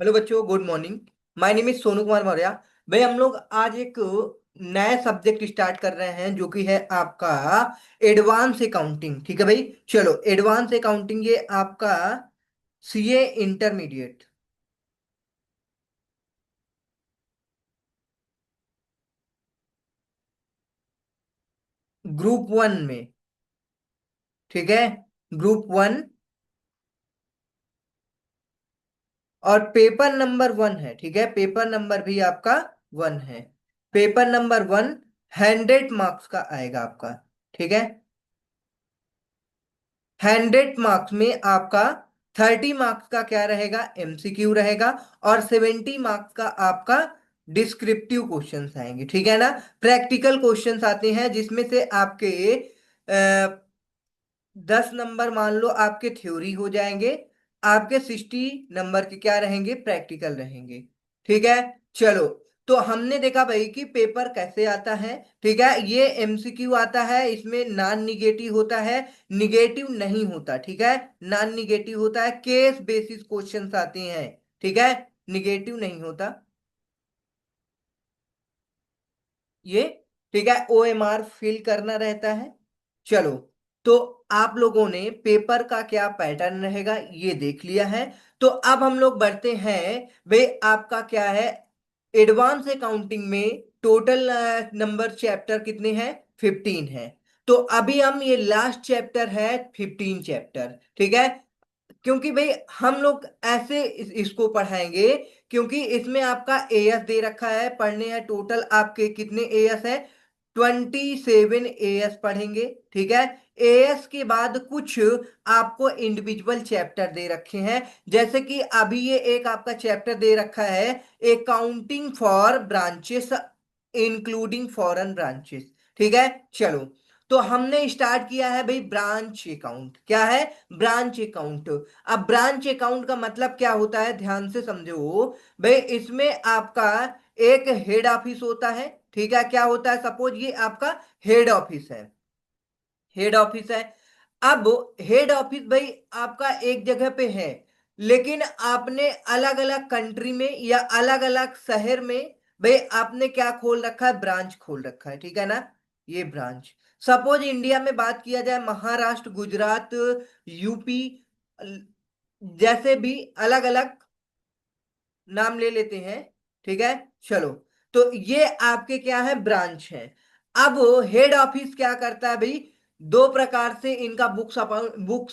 Hello बच्चों, good morning. My name is Sonu Kumar Maurya. भाई हम लोग आज एक नया सब्जेक्ट स्टार्ट कर रहे हैं जो कि है आपका एडवांस अकाउंटिंग। ठीक है भाई, चलो एडवांस अकाउंटिंग ये आपका सीए इंटरमीडिएट ग्रुप 1 में। ठीक है, ग्रुप 1 और पेपर नंबर 1 है। ठीक है, पेपर नंबर भी आपका 1 है। पेपर नंबर 1 100 मार्क्स का आएगा आपका। ठीक है, 100 मार्क्स में आपका 30 मार्क्स का क्या रहेगा, एमसीक्यू रहेगा। और 70 मार्क्स का आपका डिस्क्रिप्टिव क्वेश्चंस आएंगे। ठीक है ना, प्रैक्टिकल क्वेश्चंस आते हैं जिसमें से आपके 10 नंबर मान लो आपके थ्योरी हो जाएंगे, आपके 60 नंबर के क्या रहेंगे, प्रैक्टिकल रहेंगे। ठीक है, चलो। तो हमने देखा भाई कि पेपर कैसे आता है। ठीक है, ये एमसीक्यू आता है, इसमें नॉन निगेटिव होता है, निगेटिव नहीं होता। ठीक है, नॉन निगेटिव होता है, केस बेसिस क्वेश्चंस आते हैं। ठीक है, निगेटिव नहीं होता ये। ठीक है, ओएमआर फिल करना रहता है। चलो, तो आप लोगों ने पेपर का क्या पैटर्न रहेगा ये देख लिया है। तो अब हम लोग बढ़ते हैं। भाई आपका क्या है, एडवांस अकाउंटिंग में टोटल नंबर चैप्टर कितने हैं, 15 है। तो अभी हम ये लास्ट चैप्टर है 15 चैप्टर। ठीक है, क्योंकि भाई हम लोग ऐसे इसको पढ़ाएंगे क्योंकि इसमें आपका एएस दे रखा है, पढ़ने हैं टोटल आपके कितने एएस है, 27 एएस पढ़ेंगे। ठीक है, एएस के बाद कुछ आपको इंडिविजुअल चैप्टर दे रखे हैं। जैसे कि अभी ये एक आपका चैप्टर दे रखा है, accounting for branches including foreign branches. ठीक है, चलो। तो हमने स्टार्ट किया है भाई ब्रांच अकाउंट। क्या है, ब्रांच अकाउंट। अब ब्रांच अकाउंट का मतलब क्या होता है, ध्यान से समझो। भाई इसमें आपका एक हेड ऑफिस होता है। ठीक है, क्या होता है, सपोज ये आपका हेड ऑफिस है, हेड ऑफिस है। अब हेड ऑफिस भाई आपका एक जगह पे है, लेकिन आपने अलग अलग कंट्री में या अलग अलग शहर में भाई आपने क्या खोल रखा है, ब्रांच खोल रखा है। ठीक है ना, ये ब्रांच। सपोज इंडिया में बात किया जाए, महाराष्ट्र, गुजरात, यूपी, जैसे भी अलग अलग नाम ले लेते हैं। ठीक है, चलो। तो ये आपके क्या है, ब्रांच है। अब हेड ऑफिस क्या करता है भाई, दो प्रकार से इनका बुक्स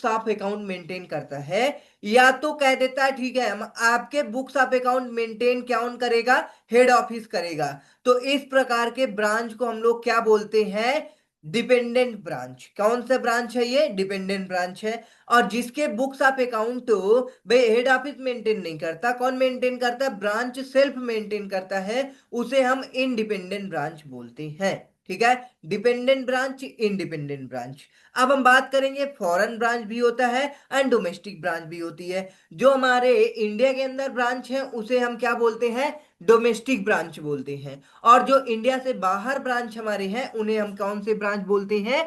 ऑफ अकाउंट मेंटेन करता है। या तो कह देता है ठीक है, हम आपके बुक्स ऑफ अकाउंट मेंटेन कौन करेगा, हेड ऑफिस करेगा। तो इस प्रकार के ब्रांच को हम लोग क्या बोलते हैं, डिपेंडेंट ब्रांच। कौन सा ब्रांच है ये, डिपेंडेंट ब्रांच है। और जिसके बुक्स ऑफ अकाउंट भाई हेड ऑफिस मेंटेन नहीं करता, कौन मेंटेन करता है, ब्रांच सेल्फ मेंटेन करता है, उसे हम इंडिपेंडेंट ब्रांच बोलते हैं। ठीक है, डिपेंडेंट ब्रांच, इंडिपेंडेंट ब्रांच। अब हम बात करेंगे, फॉरेन ब्रांच भी होता है एंड डोमेस्टिक ब्रांच भी होती है। जो हमारे इंडिया के अंदर ब्रांच है उसे हम क्या बोलते हैं, डोमेस्टिक ब्रांच बोलते हैं। और जो इंडिया से बाहर ब्रांच हमारे हैं उन्हें हम कौन से ब्रांच बोलते हैं,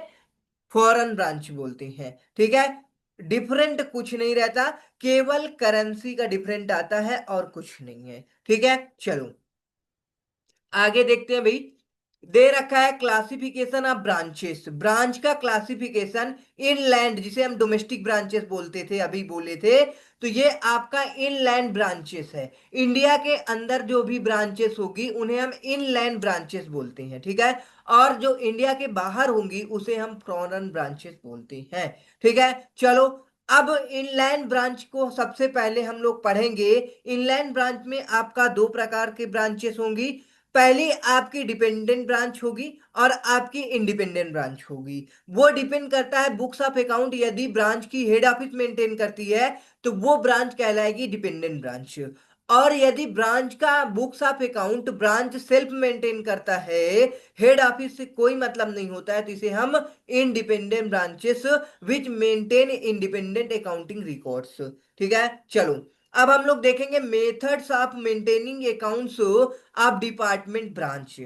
फॉरेन ब्रांच बोलते हैं। ठीक है, डिफरेंट कुछ नहीं रहता, केवल करेंसी का डिफरेंट आता है और कुछ नहीं है। ठीक है, चलो आगे देखते हैं भाई। दे रखा है क्लासिफिकेशन ऑफ ब्रांचेस, ब्रांच का क्लासिफिकेशन। इनलैंड जिसे हम डोमेस्टिक ब्रांचेस बोलते थे, अभी बोले थे, तो ये आपका इनलैंड ब्रांचेस है। इंडिया के अंदर जो भी ब्रांचेस होगी उन्हें हम इनलैंड ब्रांचेस बोलते हैं। ठीक है, और जो इंडिया के बाहर होंगी उसे हम फॉरेन ब्रांचेस बोलते हैं। ठीक है, चलो। अब इनलैंड ब्रांच को सबसे पहले हम लोग पढ़ेंगे। इनलैंड ब्रांच में आपका दो प्रकार के ब्रांचेस होंगी। पहली आपकी डिपेंडेंट ब्रांच होगी और आपकी इंडिपेंडेंट ब्रांच होगी। वो डिपेंड करता है बुक्स ऑफ अकाउंट, यदि ब्रांच की हेड ऑफिस मेंटेन करती है तो वो ब्रांच कहलाएगी डिपेंडेंट ब्रांच। और यदि ब्रांच का books of account branch self maintain करता है, हेड ऑफिस से कोई मतलब नहीं होता है, तो इसे हम independent branches which maintain independent accounting records. ठीक है, चलो। अब हम लोग देखेंगे methods of maintaining accounts of department branch.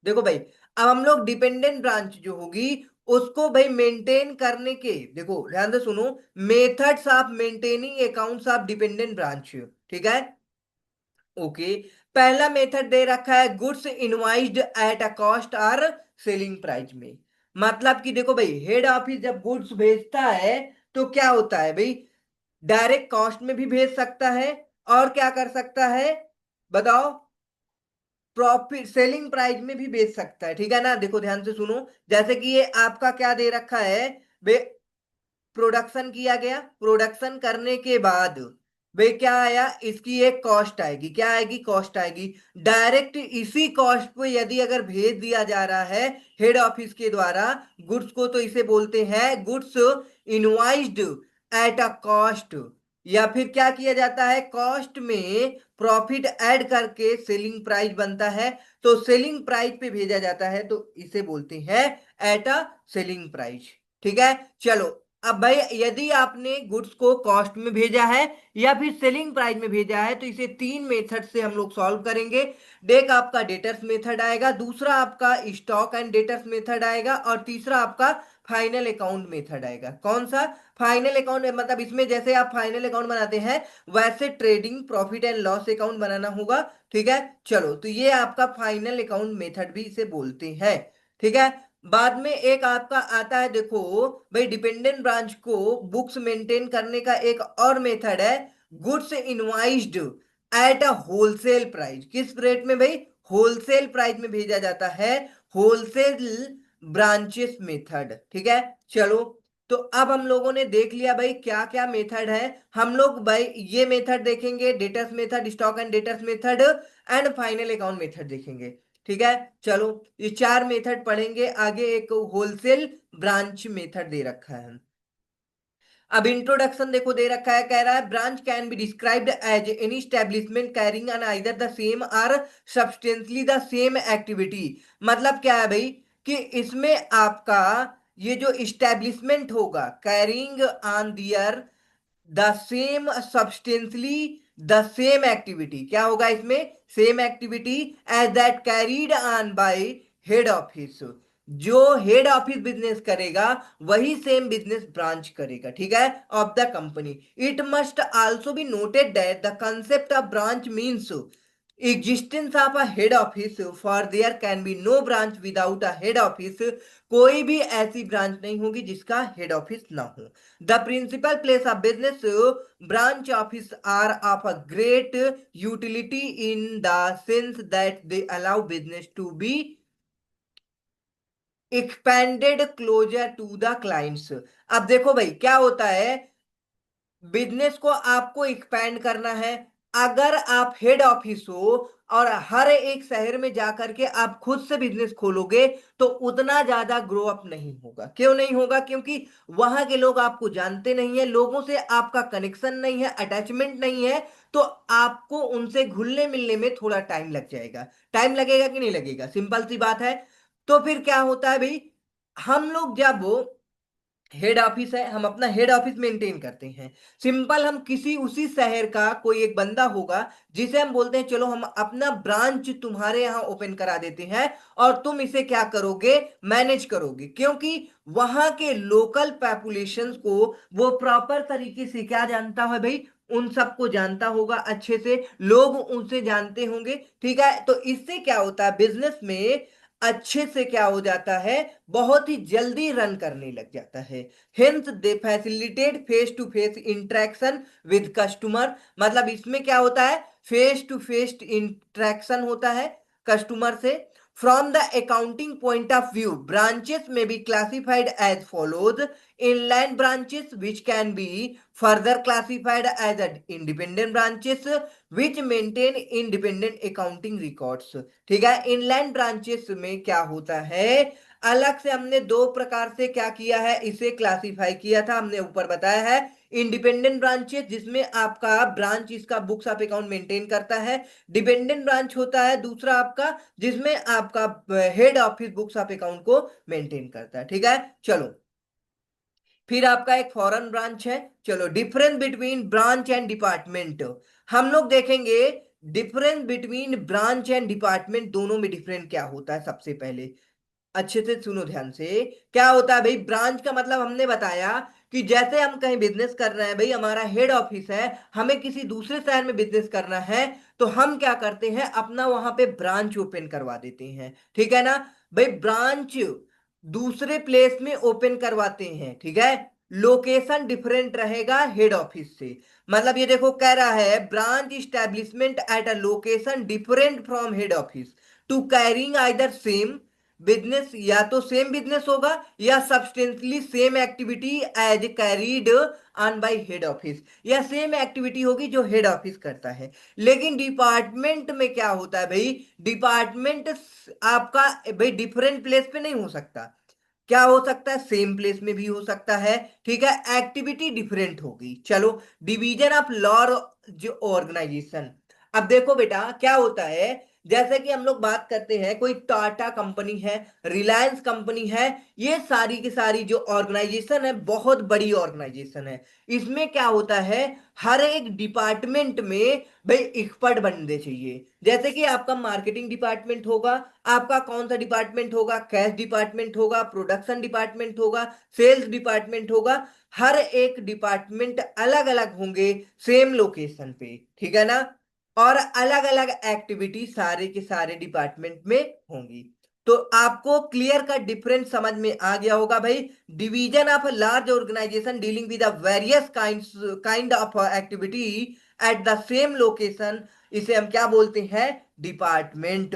देखो भाई, अब हम लोग डिपेंडेंट ब्रांच जो होगी उसको भाई मेंटेन करने के, देखो ध्यान से सुनो, methods of maintaining accounts of dependent branch, ठीक है। ओके, पहला मेथड दे रखा है goods invoiced at a cost और सेलिंग प्राइस में। मतलब कि देखो भाई, हेड ऑफिस जब गुड्स भेजता है तो क्या होता है भाई, डायरेक्ट कॉस्ट में भी भेज सकता है, और क्या कर सकता है बताओ, प्रॉफिट सेलिंग प्राइस में भी बेच सकता है, ठीक है ना। देखो ध्यान से सुनो, जैसे कि ये आपका क्या दे रखा है, प्रोडक्शन किया गया, प्रोडक्शन करने के बाद भाई क्या आया, इसकी एक कॉस्ट आएगी, क्या आएगी, कॉस्ट आएगी। डायरेक्ट इसी कॉस्ट पे यदि अगर भेज दिया जा रहा है हेड ऑफिस के द्वारा गुड्स को, तो इसे बोलते हैं goods invoiced at a cost. या फिर क्या किया जाता है, कॉस्ट में प्रॉफिट ऐड करके सेलिंग प्राइस बनता है, तो सेलिंग प्राइस पे भेजा जाता है, तो इसे बोलते हैं एट अ सेलिंग प्राइस, ठीक है। चलो, अब भाई यदि आपने गुड्स को कॉस्ट में भेजा है या फिर सेलिंग प्राइस में भेजा है, तो इसे तीन मेथड से हम लोग सॉल्व करेंगे। एक आपका डेटर्स मेथड आएगा, दूसरा आपका स्टॉक एंड डेटर्स मेथड आएगा, और तीसरा आपका फाइनल अकाउंट मेथड आएगा। कौन सा, फाइनल अकाउंट, मतलब इसमें जैसे आप फाइनल अकाउंट बनाते हैं वैसे trading profit and loss account बनाना होगा, ठीक है। चलो, तो ये आपका फाइनल अकाउंट मेथड भी इसे बोलते हैं, ठीक है। बाद में एक आपका आता है, देखो भाई, डिपेंडेंट ब्रांच को बुक्स मेंटेन करने का एक और मेथड है, goods invoiced at a wholesale price. किस रेट में भाई, होलसेल प्राइस में भेजा जाता है, होलसेल ब्रांचेस मेथड, ठीक है। चलो, तो अब हम लोगों ने देख लिया भाई क्या क्या मेथड है। हम लोग भाई ये मेथड देखेंगे, debtors method, stock and debtors method and final account method देखेंगे, ठीक है। चलो, ये चार मेथड पढ़ेंगे आगे। एक होलसेल ब्रांच मेथड दे रखा है। अब इंट्रोडक्शन देखो दे रखा है, कह रहा है branch can be described as any establishment carrying on either the same or substantially the same activity. मतलब क्या है भाई, कि इसमें आपका ये जो इस्टेब्लिशमेंट होगा, carrying on either the same substantially the same activity, क्या होगा इसमें, same activity as that carried on by head office. जो हेड ऑफिस बिजनेस करेगा वही सेम बिजनेस ब्रांच करेगा, ठीक है, of the company. It must also be noted that the concept of branch means existence of a head office, for there can be no branch without a head office. कोई भी ऐसी branch नहीं होगी जिसका head office ना हो। The principal place of business branch office are of a great utility in the sense that they allow business to be expanded closer to the clients। अब देखो भाई क्या होता है, बिजनेस को आपको एक्सपैंड करना है, अगर आप हेड ऑफिस हो और हर एक शहर में जाकर के आप खुद से बिजनेस खोलोगे, तो उतना ज्यादा ग्रो अप नहीं होगा। क्यों नहीं होगा, क्योंकि वहां के लोग आपको जानते नहीं है, लोगों से आपका कनेक्शन नहीं है, अटैचमेंट नहीं है, तो आपको उनसे घुलने मिलने में थोड़ा टाइम लग जाएगा। टाइम लगेगा कि नहीं लगेगा, सिंपल सी बात है। तो फिर क्या होता है भाई, हम लोग जब हेड ऑफिस है, हम अपना हेड ऑफिस मेंटेन करते हैं, सिंपल, हम किसी उसी शहर का कोई एक बंदा होगा जिसे हम बोलते हैं चलो हम अपना ब्रांच तुम्हारे यहाँ ओपन करा देते हैं, और तुम इसे क्या करोगे, मैनेज करोगे, क्योंकि वहां के लोकल पॉपुलेशन को वो प्रॉपर तरीके से क्या जानता है भाई, उन सबको जानता होगा अच्छे से, लोग उनसे जानते होंगे, ठीक है। तो इससे क्या होता है, बिजनेस में अच्छे से क्या हो जाता है, बहुत ही जल्दी रन करने लग जाता है। Hence they facilitate face to face interaction with customer. मतलब इसमें क्या होता है, फेस टू फेस इंटरेक्शन होता है कस्टमर से। From the accounting point of view branches में be classified as follows: inland branches which can be further classified as independent branches which maintain independent accounting records। ठीक है, inland branches में क्या होता है, अलग से हमने दो प्रकार से क्या किया है, इसे क्लासिफाई किया था, हमने ऊपर बताया है। इंडिपेंडेंट ब्रांचेस जिसमें आपका ब्रांच इसका बुक्स ऑफ अकाउंट मेंटेन करता है, डिपेंडेंट ब्रांच होता है दूसरा आपका, जिसमें आपका head office books of account को मेंटेन करता है, ठीक है। चलो, फिर आपका एक फॉरेन ब्रांच है। चलो, difference between branch and department हम लोग देखेंगे। Difference between branch and department, दोनों में डिफरेंस क्या होता है, सबसे पहले अच्छे से सुनो ध्यान से। क्या होता है भाई, ब्रांच का मतलब हमने बताया कि जैसे हम कहीं बिजनेस कर रहे हैं भाई, हमारा हेड ऑफिस है, हमें किसी दूसरे शहर में बिजनेस करना है, तो हम क्या करते हैं, अपना वहां पे ब्रांच ओपन करवा देते हैं, ठीक है ना। भाई ब्रांच दूसरे प्लेस में ओपन करवाते हैं, ठीक है। लोकेशन डिफरेंट रहेगा हेड ऑफिस से। मतलब ये देखो कह रहा है branch establishment at a location different from head office to carrying either same business, या तो सेम बिजनेस होगा या substantially same activity as carried on by head office, या सेम एक्टिविटी होगी जो हेड ऑफिस करता है। लेकिन डिपार्टमेंट में क्या होता है भाई, डिपार्टमेंट आपका भाई डिफरेंट प्लेस पे नहीं हो सकता। क्या हो सकता है, सेम प्लेस में भी हो सकता है, ठीक है, एक्टिविटी डिफरेंट होगी। चलो, डिवीजन ऑफ लॉ जो ऑर्गेनाइजेशन। अब देखो बेटा क्या होता है, जैसे कि हम लोग बात करते हैं, कोई टाटा कंपनी है, रिलायंस कंपनी है, ये सारी की सारी जो ऑर्गेनाइजेशन है बहुत बड़ी ऑर्गेनाइजेशन है। इसमें क्या होता है, हर एक डिपार्टमेंट में भाई एक्सपर्ट बनने चाहिए। जैसे कि आपका मार्केटिंग डिपार्टमेंट होगा, आपका कौन सा डिपार्टमेंट होगा, कैश डिपार्टमेंट होगा, प्रोडक्शन डिपार्टमेंट होगा, सेल्स डिपार्टमेंट होगा। हर एक डिपार्टमेंट अलग अलग होंगे सेम लोकेशन पे, ठीक है ना। और अलग अलग एक्टिविटी सारे के सारे डिपार्टमेंट में होंगी। तो आपको क्लियर का डिफरेंस समझ में आ गया होगा भाई। Division of large organisation dealing with various kind of activity at the same location, इसे हम क्या बोलते हैं, डिपार्टमेंट।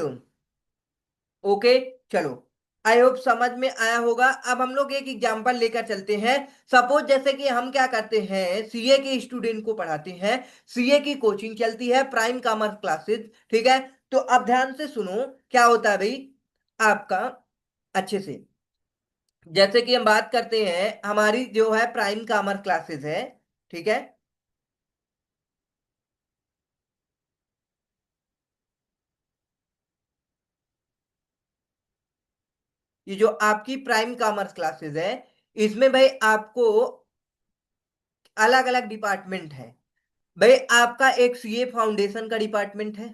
ओके, चलो, आई होप समझ में आया होगा। अब हम लोग एक एग्जांपल लेकर चलते हैं। सपोज जैसे कि हम क्या करते हैं, सीए के स्टूडेंट को पढ़ाते हैं, सीए की कोचिंग चलती है, प्राइम कॉमर्स क्लासेस, ठीक है। तो अब ध्यान से सुनो क्या होता है भाई आपका, अच्छे से। जैसे कि हम बात करते हैं, हमारी जो है प्राइम कॉमर्स क्लासेस है, ठीक है। ये जो आपकी प्राइम कॉमर्स क्लासेस है, इसमें भाई आपको अलग अलग डिपार्टमेंट है। भाई आपका एक सीए फाउंडेशन का डिपार्टमेंट है,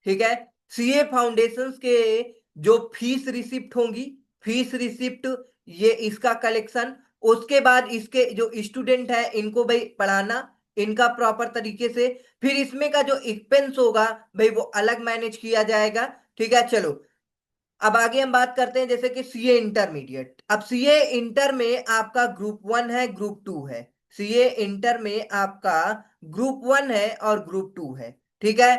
ठीक है। सीए फाउंडेशन के जो फीस रिसिप्ट होंगी, फीस रिसिप्ट, ये इसका कलेक्शन, उसके बाद इसके जो स्टूडेंट है इनको भाई पढ़ाना, इनका प्रॉपर तरीके से, फिर इसमें का जो एक्सपेंस होगा भाई वो अलग मैनेज किया जाएगा, ठीक है। चलो, अब आगे हम बात करते हैं जैसे कि सीए इंटरमीडिएट। अब सीए इंटर में आपका ग्रुप वन है, ग्रुप टू है। सीए इंटर में आपका ग्रुप वन है और ग्रुप टू है, ठीक है।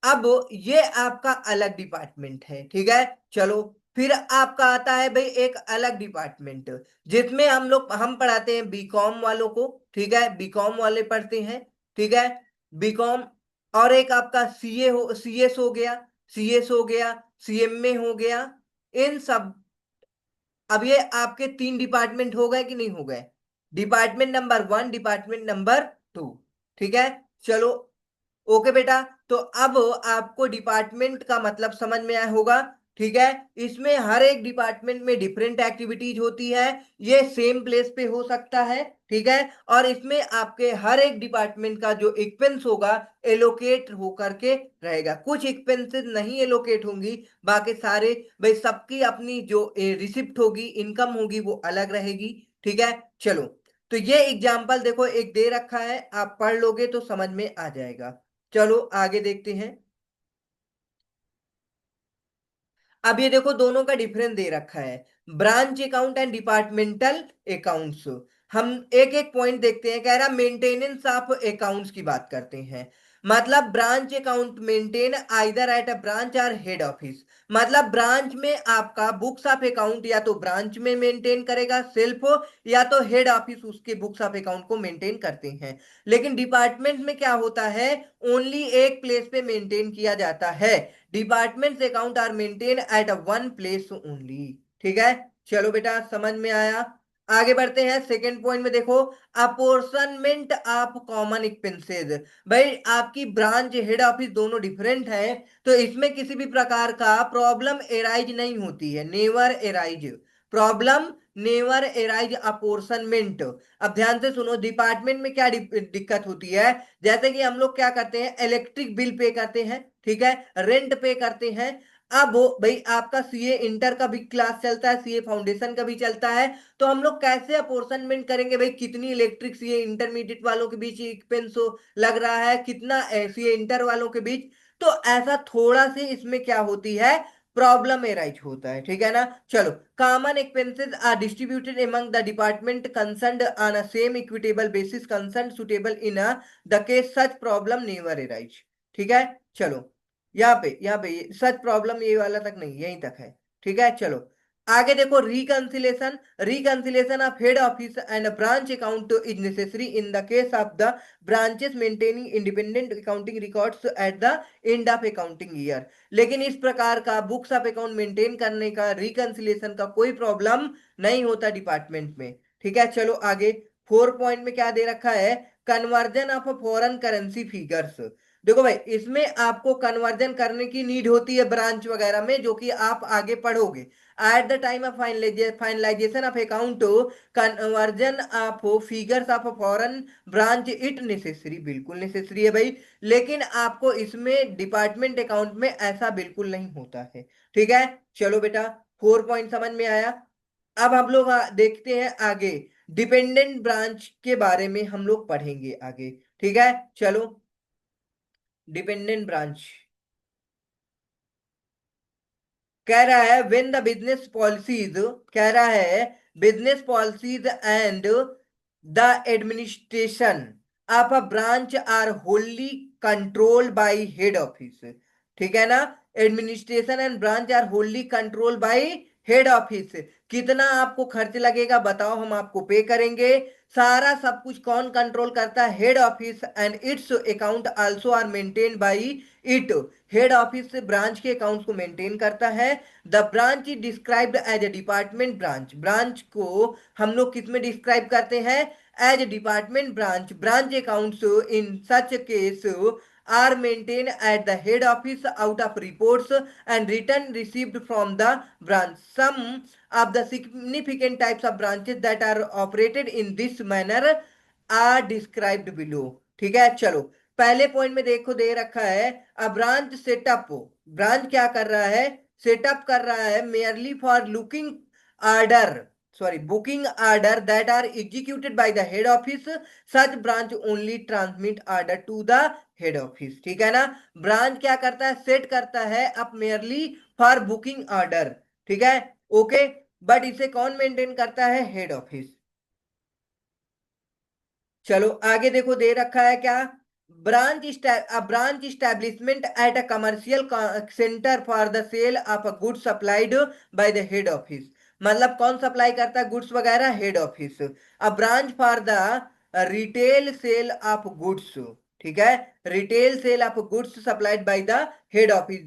अब ये आपका अलग डिपार्टमेंट है, ठीक है। चलो, फिर आपका आता है भाई एक अलग डिपार्टमेंट, जिसमें हम पढ़ाते हैं बीकॉम वालों को, ठीक है, बीकॉम वाले पढ़ते हैं, ठीक है, बीकॉम। और एक आपका सीएस हो गया, सीएस हो गया, सीएमए हो गया, इन सब। अब ये आपके तीन डिपार्टमेंट हो गए कि नहीं हो गए, department number one, department number two, ठीक है। चलो, ओके बेटा। तो अब आपको डिपार्टमेंट का मतलब समझ में आया होगा, ठीक है। इसमें हर एक डिपार्टमेंट में डिफरेंट एक्टिविटीज होती है, ये सेम प्लेस पे हो सकता है, ठीक है। और इसमें आपके हर एक डिपार्टमेंट का जो एक्सपेंस होगा एलोकेट होकर के रहेगा, कुछ एक्सपेंसेस नहीं एलोकेट होंगी, बाकी सारे भाई सबकी अपनी जो रिसिप्ट होगी, इनकम होगी, वो अलग रहेगी, ठीक है। चलो, तो ये एग्जाम्पल देखो एक दे रखा है, आप पढ़ लोगे तो समझ में आ जाएगा। चलो आगे देखते हैं। अब ये देखो दोनों का डिफरेंस दे रखा है, branch account and departmental accounts. हम एक एक पॉइंट देखते हैं। कह रहा मेंटेनेंस ऑफ अकाउंट्स की बात करते हैं। मतलब branch account maintain either at a branch और हेड ऑफिस। मतलब ब्रांच में आपका बुक्स ऑफ अकाउंट या तो ब्रांच में मेंटेन करेगा सेल्फ, या तो हेड ऑफिस उसके बुक्स ऑफ अकाउंट को मेंटेन करते हैं। लेकिन डिपार्टमेंट में क्या होता है, ओनली एक प्लेस पे मेंटेन किया जाता है। Departments account are maintain at one place only, ठीक है। चलो बेटा समझ में आया। आगे बढ़ते हैं सेकेंड पॉइंट में, देखो अपोर्शनमेंट ऑफ कॉमन एक्सपेंसेस। भाई आपकी ब्रांच हेड ऑफिस दोनों डिफरेंट है, तो इसमें किसी भी प्रकार का प्रॉब्लम एराइज नहीं होती है, never arise problem, never arise apportionment. अब ध्यान से सुनो, डिपार्टमेंट में क्या दिक्कत होती है, जैसे कि हम लोग क्या करते हैं, इलेक्ट्रिक बिल पे करते हैं, ठीक है, रेंट पे करते हैं। अब वो भाई आपका सीए इंटर का भी क्लास चलता है, सीए फाउंडेशन का भी चलता है, तो हम लोग कैसे अपोर्शनमेंट करेंगे भाई, कितनी इलेक्ट्रिक सीए इंटरमीडिएट वालों के बीच एक्सपेंस लग रहा है, कितना सीए इंटर वालों के बीच। तो ऐसा थोड़ा से इसमें क्या होती है, प्रॉब्लम एराइज होता है, ठीक है ना। चलो, common expenses are distributed among the department concerned on a same equitable basis concern suitable in a the case such problem never arise. ठीक है। चलो, यहाँ पे सच प्रॉब्लम ये वाला तक नहीं, यहीं तक है। ठीक है। चलो आगे देखो, reconciliation. Reconciliation of head office and branch account is necessary in the case of the branches maintaining independent accounting records at the end of accounting year. लेकिन इस प्रकार का बुक्स ऑफ अकाउंट मेंटेन करने का, रिकंसिलेशन का कोई problem नहीं होता डिपार्टमेंट में। ठीक है। चलो आगे, 4 पॉइंट में क्या दे रखा है, conversion of foreign currency figures. देखो भाई, इसमें आपको कन्वर्जन करने की नीड होती है ब्रांच वगैरह में, जो कि आप आगे पढ़ोगे। At the time of finalisation of account, conversion of figures of foreign branch it necessary, बिल्कुल नेसेसरी है भाई। लेकिन आपको इसमें डिपार्टमेंट अकाउंट में ऐसा बिल्कुल नहीं होता है। ठीक है। चलो बेटा, 4 पॉइंट समझ में आया। अब हम लोग देखते हैं आगे, डिपेंडेंट ब्रांच के बारे में हम लोग पढ़ेंगे आगे। ठीक है। चलो, डिपेंडेंट ब्रांच कह रहा है व्हेन द बिजनेस पॉलिसीज, कह रहा है business policies and the administration of a branch are wholly controlled by head office. ठीक है ना। Administration and branch are wholly controlled by head office. कितना आपको खर्च लगेगा बताओ, हम आपको पे करेंगे। सारा सब कुछ कौन कंट्रोल करता है, head office, and its account also are maintain by it. Head office से ब्रांच के अकाउंट्स को मेंटेन करता है। The branch is described as a department branch. Branch को हम लोग किस में डिस्क्राइब करते हैं, as a department branch. Branch accounts in such case are maintained at the head office out of reports and return received from the branch. Some of the significant types of branches that are operated in this manner are described below. ठीक है। चलो, पहले point में देखो दे रखा है, a branch setup. Branch क्या कर रहा है, सेटअप कर रहा है merely for looking order, sorry booking order that are executed by the head office. Such branch only transmit order to the head office. ठीक है ना। ब्रांच क्या करता है, सेट करता है up merely for booking order. ठीक है। ओके। बट इसे कौन मेंटेन करता है, हेड ऑफिस। चलो आगे देखो दे रखा है क्या, branch establishment at a commercial centre for the sale of a good supplied by the head office. मतलब कौन सप्लाई करता है गुड्स वगैरह, head office. A branch for the retail sale of goods. ठीक है। Retail sale of goods supplied by the head office.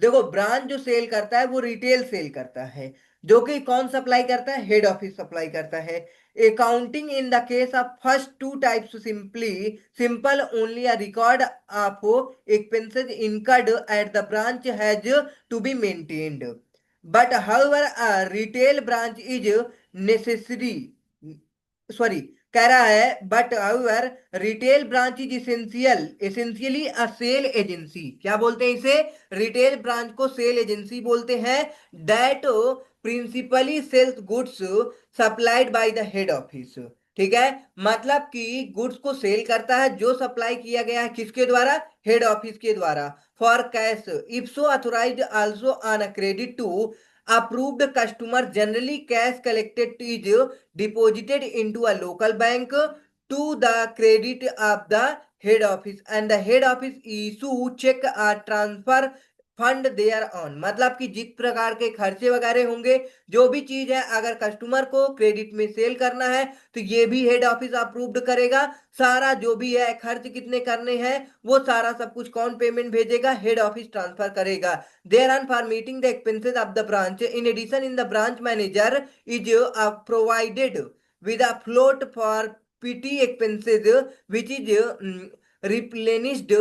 देखो, branch जो sale करता है वो रिटेल सेल करता है, जो कि कौन सप्लाई करता है, हेड ऑफिस सप्लाई करता है। Accounting in the case of first two types simple only a record of expenses incurred at the branch has to be maintained. But however, a retail branch is necessary. Sorry, कह रहा है but however retail branch is essentially a sale agency. क्या बोलते हैं इसे, retail branch को sale agency बोलते हैं। That principally sells goods supplied by the head office. ठीक है। मतलब कि गुड्स को सेल करता है जो सप्लाई किया गया है किसके द्वारा, हेड ऑफिस के द्वारा। For cash if so authorise also on a credit to approved customer, generally cash collected is deposited into a local bank to the credit of the head office and the head office issue check or transfer fund thereon. मतलब कि जिस प्रकार के खर्चे वगैरह होंगे, जो भी चीज है, अगर कस्टमर को क्रेडिट में सेल करना है तो ये भी हेड ऑफिस अप्रूव्ड करेगा। सारा जो भी है, खर्च कितने करने हैं, वो सारा सब कुछ कौन पेमेंट भेजेगा, हेड ऑफिस ट्रांसफर करेगा। thereon for meeting the expenses of the branch. In addition, in the branch manager is provided with a float for PT expenses, which is replenished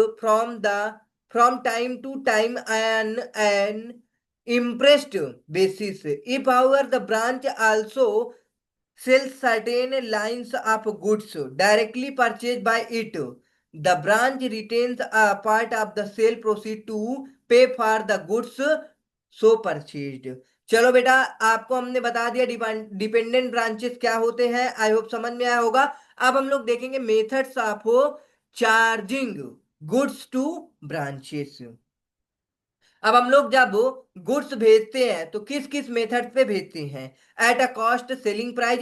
from time to time on an impressed basis. If however the branch also sells certain lines of goods directly purchased by it, the branch retains a part of the sale proceed to pay for the goods so purchased. चलो बेटा, आपको हमने बता दिया dependent branches क्या होते हैं, I hope समझ में आया होगा। अब हम लोग देखेंगे methods of charging goods two branches. अब हम लोग जब गुड्स भेजते हैं तो किस किस मेथड पे भेजते हैं? Eight a cost, selling price,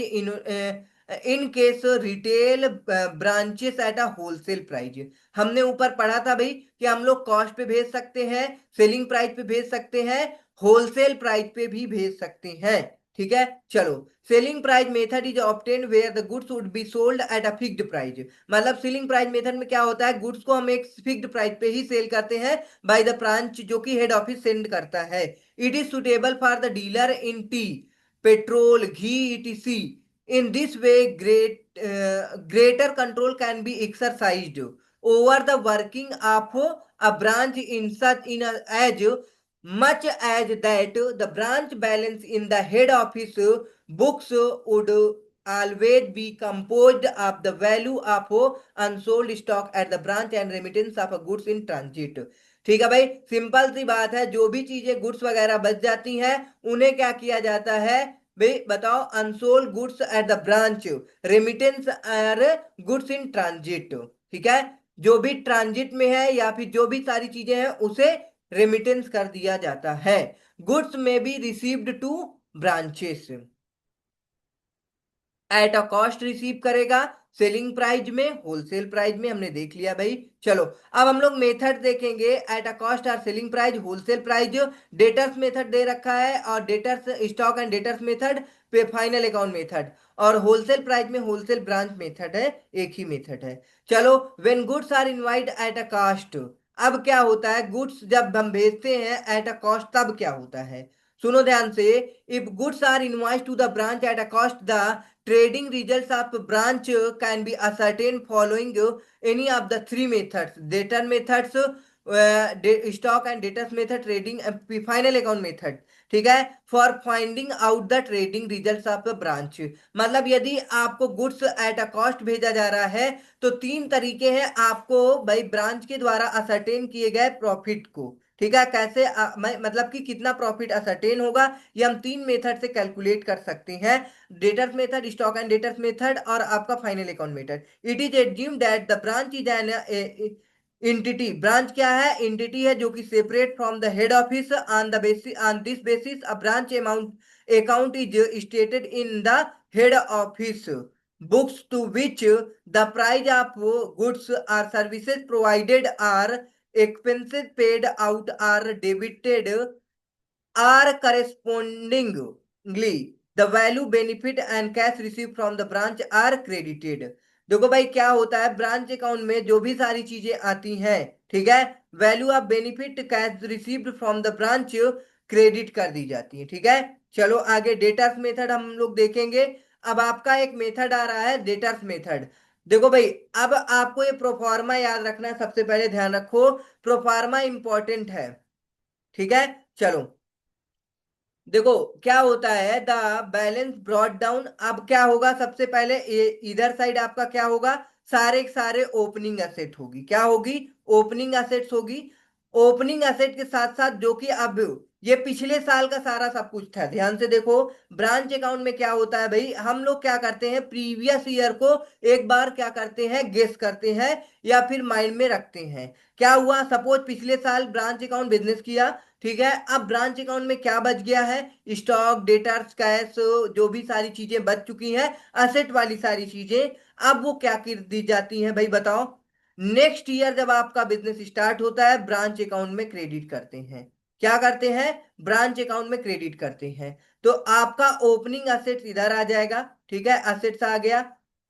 in case retail, branches eight a wholesale price. हमने ऊपर पढ़ा था भाई कि हम लोग कॉस्ट पे भेज सकते हैं, सेलिंग प्राइस पे भेज सकते हैं, होलसेल प्राइस पे भी भेज सकते हैं। ठीक है, चलो। Selling price method is obtained where the goods would be sold at a fixed price. मतलब सेलिंग प्राइस मेथड में क्या होता है, गुड्स को हम एक फिक्स्ड प्राइस पे ही सेल करते हैं बाय द ब्रांच, जो कि हेड ऑफिस सेंड करता है। It is suitable for the dealer in T, petrol, ghee, etc. In this way greater control can be exercised over the working of a branch in such in a, as much as that the branch balance in the head office books would always be composed of the value of unsold stock at the branch and remittance of goods in transit। ठीक है भाई, simple सी बात है, जो भी चीजें goods वगैरह बच जाती हैं उन्हें क्या किया जाता है भाई, बताओ? Unsold goods at the branch, remittance or goods in transit. ठीक है, जो भी ट्रांजिट में है या फिर जो भी सारी चीजें हैं उसे रेमिटेंस कर दिया जाता है। गुड्स में be received two branches eight a cost, receive करेगा सेलिंग प्राइस में, होलसेल प्राइस में, हमने देख लिया भाई। चलो, अब हम लोग मेथड देखेंगे। एट अ कॉस्ट और selling price, wholesale price. Debtors method दे रखा है, और debtors stock and debtors method पे फाइनल अकाउंट मेथड, और होलसेल प्राइस में होलसेल ब्रांच मेथड है, एक ही मेथड है। चलो, when goods are invoiced at a cost. अब क्या होता है, गुड्स जब हम भेजते हैं एट अ कॉस्ट तब क्या होता है? सुनो ध्यान से। If goods are invoice to the branch at a cost, the trading results of branch can be ascertained following any of the three methods: debtor methods, stock and debtors method, trading final account method। ठीक है, for finding out the trading results of the branch. मतलब यदि आपको goods at a cost भेजा जा रहा है तो तीन तरीके हैं आपको भाई ब्रांच के द्वारा असरटेन किए गए प्रॉफिट को। ठीक है, कैसे मतलब कि कितना प्रॉफिट असरटेन होगा, ये हम तीन मेथड से कैलकुलेट कर सकते हैं: debtors method, stock and debtors method, और आपका final account method. It is assume that the branch is an entity. Branch क्या है? इंटिटी है, जो कि separate from the head office. On this basis a branch account is stated in the head office books to which the price of goods or services provided or expenses paid out are debited are correspondingly the value benefit and cash received from the branch are credited। देखो भाई, क्या होता है, branch account में जो भी सारी चीजें आती हैं, ठीक है, value of benefit cash received from the branch credit कर दी जाती है। ठीक है, चलो आगे डेटर्स मेथड हम लोग देखेंगे। अब आपका एक मेथड आ रहा है डेटर्स मेथड। देखो भाई, अब आपको ये प्रोफार्मा याद रखना है, सबसे पहले ध्यान रखो, प्रोफार्मा इंपॉर्टेंट है। ठीक है, चलो देखो क्या होता है, द बैलेंस ब्रॉट डाउन। अब क्या होगा, सबसे पहले इधर साइड आपका क्या होगा, सारे के सारे ओपनिंग एसेट होगी। क्या होगी? ओपनिंग एसेट्स होगी। ओपनिंग एसेट के साथ साथ जो कि अब ये पिछले साल का सारा सब कुछ था। ध्यान से देखो, ब्रांच अकाउंट में क्या होता है भाई, हम लोग क्या करते हैं, प्रीवियस ईयर को एक बार क्या करते हैं, गेस करते हैं या फिर माइंड में रखते हैं। क्या हुआ, सपोज पिछले साल ब्रांच अकाउंट बिजनेस किया, ठीक है, अब ब्रांच अकाउंट में क्या बच गया है, स्टॉक, डेटर्स, कैश, जो भी सारी चीजें बच चुकी हैं, असेट वाली सारी चीजें, अब वो क्या कर दी जाती हैं भाई, बताओ? नेक्स्ट ईयर जब आपका बिजनेस स्टार्ट होता है, ब्रांच अकाउंट में क्रेडिट करते हैं। क्या करते हैं? ब्रांच अकाउंट में क्रेडिट करते हैं। तो आपका ओपनिंग असेट्स इधर आ जाएगा। ठीक है, असेट्स आ गया।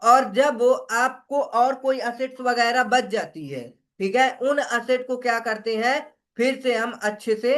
और जब वो आपको और कोई असेट्स वगैरह बच जाती है, ठीक है, उन असेट को क्या करते हैं, फिर से हम अच्छे से